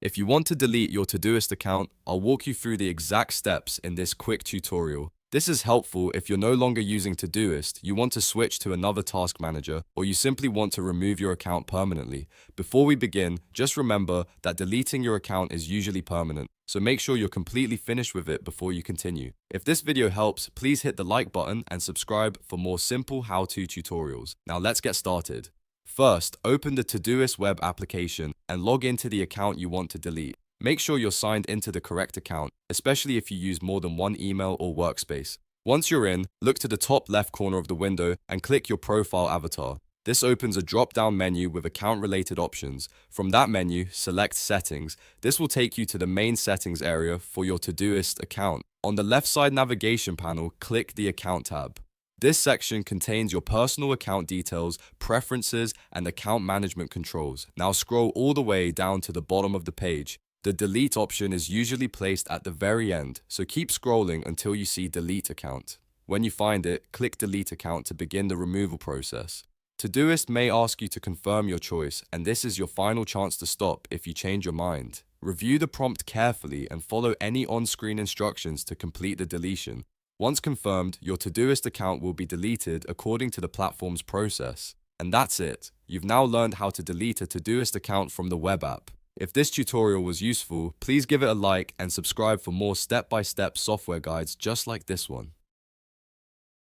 If you want to delete your Todoist account, I'll walk you through the exact steps in this quick tutorial. This is helpful if you're no longer using Todoist, you want to switch to another task manager, or you simply want to remove your account permanently. Before we begin, just remember that deleting your account is usually permanent, so make sure you're completely finished with it before you continue. If this video helps, please hit the like button and subscribe for more simple how-to tutorials. Now let's get started. First, open the Todoist web application and log into the account you want to delete. Make sure you're signed into the correct account, especially if you use more than one email or workspace. Once you're in, look to the top left corner of the window and click your profile avatar. This opens a drop-down menu with account-related options. From that menu, select Settings. This will take you to the main settings area for your Todoist account. On the left side navigation panel, click the Account tab. This section contains your personal account details, preferences, and account management controls. Now scroll all the way down to the bottom of the page. The Delete option is usually placed at the very end, so keep scrolling until you see Delete Account. When you find it, click Delete Account to begin the removal process. Todoist may ask you to confirm your choice, and this is your final chance to stop if you change your mind. Review the prompt carefully and follow any on-screen instructions to complete the deletion. Once confirmed, your Todoist account will be deleted according to the platform's process. And that's it. You've now learned how to delete a Todoist account from the web app. If this tutorial was useful, please give it a like and subscribe for more step-by-step software guides just like this one.